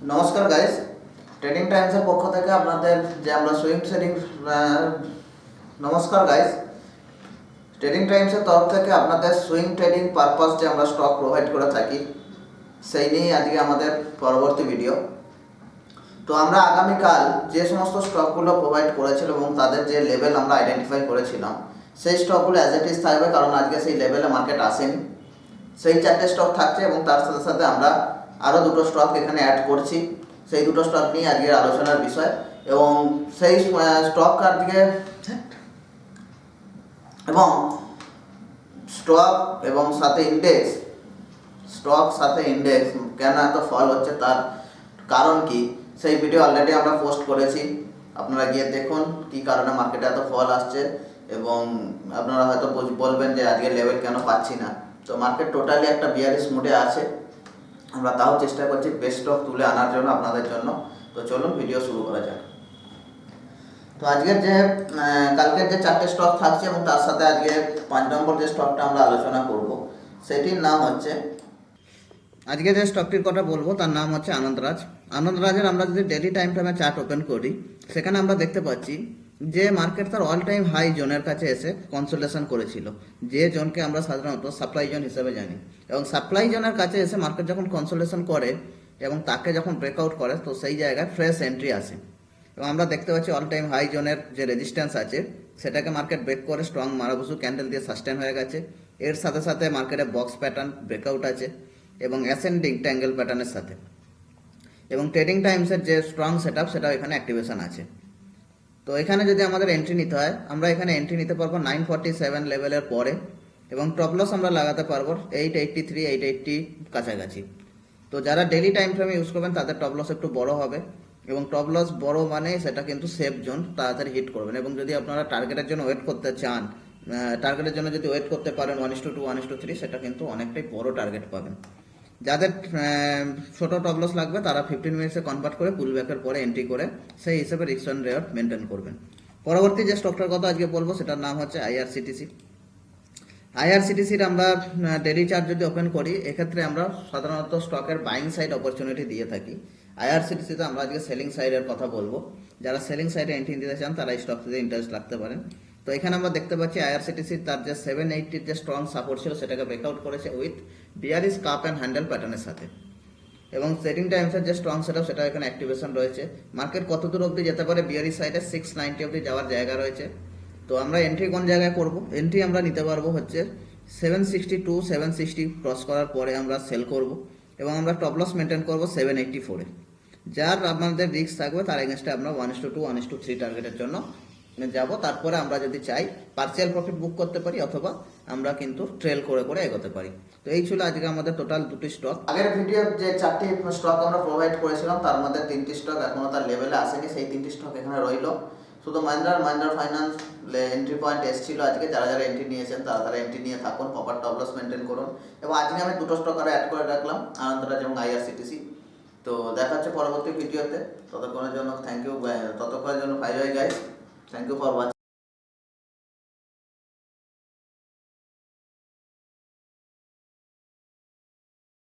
নমস্কার guys, trading টাইমসের পক্ষ থেকে আপনাদের যে আমরা সুইং ট্রেডিং নমস্কার গাইস, ট্রেডিং টাইমসের তরফ থেকে আপনাদের সুইং ট্রেডিং পারপাস যে আমরা স্টক প্রোভাইড করে থাকি সেই নিয়ে আজকে আমাদের পরবর্তী ভিডিও। তো আমরা আগামীকাল যে সমস্ত স্টকগুলো প্রোভাইড করেছিল এবং তাদের যে লেভেল আমরা আইডেন্টিফাই করেছিলাম সেই স্টকগুলো অ্যাজ ইট ইজ থাকবে, কারণ আজকে সেই লেভেলে মার্কেট আসেনি। সেই 4টে স্টক থাকছে এবং তার সাথে সাথে আমরা আরও 2টো স্টক এখানে অ্যাড করছি। সেই 2টো স্টক নিয়ে আজকের আলোচনার বিষয় এবং সেই স্টক আজকে এবং স্টক এবং সাথে ইন্ডেক্স কেন এত ফল হচ্ছে তার কারণ কি, সেই ভিডিও অলরেডি আমরা পোস্ট করেছি। আপনারা গিয়ে দেখুন কি কারণে মার্কেটে এত ফল আসছে এবং আপনারা হয়তো বলবেন যে আজকে লেভেল কেন পাচ্ছি না। তো মার্কেট টোটালি একটা বিয়ারিশ মুডে আছে, আমরা তাও চেষ্টা করছি বেস্ট স্টক তুলে আনার জন্য আপনাদের জন্য। তো চলুন ভিডিও শুরু করা যাক। তো আজকের যে কালকের যে 4টে স্টক থাকছে এবং তার সাথে আজকে 5 নম্বর যে স্টকটা আমরা আলোচনা করব সেটির নাম হচ্ছে, আজকে যে স্টকটির কথা বলবো তার নাম হচ্ছে আনন্দরাজের আমরা যদি ডেলি টাইম ফ্রেমে চার্ট ওপেন করি সেখানে আমরা দেখতে পাচ্ছি যে মার্কেট তার অল টাইম হাই জোনের কাছে এসে কনসোলেশন করেছিল, যে জোনকে আমরা সাধারণত সাপ্লাই জোন হিসেবে জানি। এবং সাপ্লাই জোনের কাছে এসে মার্কেট যখন কনসোলেশন করে এবং তাকে যখন ব্রেকআউট করে তো সেই জায়গায় ফ্রেশ এন্ট্রি আসে এবং আমরা দেখতে পাচ্ছি অল টাইম হাই জোনের যে রেজিস্ট্যান্স আছে সেটাকে মার্কেট ব্রেক করে স্ট্রং মারাবুসু ক্যান্ডেল দিয়ে সাস্টেন হয়ে গেছে। এর সাথে সাথে মার্কেটে বক্স প্যাটার্ন ব্রেকআউট আছে এবং অ্যাসেন্ডিং ট্যাঙ্গেল প্যাটার্নের সাথে, এবং ট্রেডিং টাইমসের যে স্ট্রং সেটআপ সেটাও এখানে অ্যাক্টিভেশন আছে। তো এখানে যদি আমাদের এন্ট্রি নিতে হয় আমরা এখানে এন্ট্রি নিতে পারবো 947 লেভেলের পরে এবং টপ লস আমরা লাগাতে পারবো 883 880 কাছাকাছি। তো যারা ডেলি টাইম ফ্রেমে ইউজ করবেন তাদের টপ লস একটু বড় হবে এবং টপ লস বড় মানে সেটা কিন্তু সেফ জোন, তাড়াতাড়ি হিট করবেন। এবং যদি আপনারা টার্গেটের জন্য ওয়েট করতে চান, টার্গেটের জন্য যদি ওয়েট করতে পারেন 1:2 1:3, সেটা কিন্তু অনেকটাই বড় টার্গেট পাবেন। যাদের ছোট টপ লস লাগবে তারা 15 মিনিটসে কনভার্ট করে পুল ব্যাকের পরে এন্ট্রি করে সেই হিসেবে রিস্ক অ্যান্ড রেওয়ার্ড মেনটেন করবেন। পরবর্তী যে স্টকটার কথা আজকে বলবো সেটার নাম হচ্ছে আইআরসিটিসির আমরা ডেলি চার্ট যদি ওপেন করি এক্ষেত্রে আমরা সাধারণত স্টকের বাইং সাইড অপরচুনিটি দিয়ে থাকি। আইআরসিটিসিতে আমরা আজকে সেলিং সাইডের কথা বলবো। যারা সেলিং সাইডে এন্ট্রি দিতে চান তারা এই স্টকটিতে ইন্টারেস্ট রাখতে পারেন। তো এখানে আমরা দেখতে পাচ্ছি আইআরসিটিসির তার যে 780 যে স্ট্রং সাপোর্ট ছিল সেটাকে ব্রেকআউট করেছে with bearish cup and handle প্যাটার্নের সাথে, এবং ট্রেডিং টাইমসের যে স্ট্রং সেটআপ সেটা এখানে অ্যাক্টিভেশন রয়েছে। মার্কেট কত দূর অবধি যেতে পারে, বিয়ারিশ সাইডে 690 অবধি যাওয়ার জায়গা রয়েছে। তো আমরা এন্ট্রি কোন জায়গায় করব, এন্ট্রি আমরা নিতে পারবো হচ্ছে 762 760 ক্রস করার পরে আমরা সেল করব এবং আমরা টপ লস মেনটেন করবো 784-এ। যার আমাদের রিস্ক থাকবে তার এগেনস্টে আমরা 1:2 1:3 টার্গেটের জন্য যাব। তারপরে আমরা যদি চাই পার্সিয়াল প্রফিট বুক করতে পারি অথবা আমরা কিন্তু ট্রেল করে করে এগোতে পারি। তো এই ছিল আজকে আমাদের টোটাল 2টি স্টক। আগের ভিডিও যে 4টি স্টক আমরা প্রোভাইড করেছিলাম তার মধ্যে 3টি স্টক এখনো তার লেভেলে আসেনি, সেই 3টি স্টক এখানে রইলো। শুধু মাহিন্দ্রা ফাইন্যান্স এন্ট্রি পয়েন্ট এসেছিল আজকে, যারা যারা এন্ট্রি নিয়েছেন তারা এন্ট্রি নিয়ে থাকুন, প্রপার টপ লস মেনটেন করুন। এবং আজকে আমি 2টো স্টক আরও অ্যাড করে রাখলাম, আনন্দরাজ এবং আইআরসিটিসি। তো দেখা হচ্ছে পরবর্তী ভিডিওতে, ততক্ষণের জন্য থ্যাংক ইউ, ততক্ষণের জন্য bye bye guys, thank you for watching.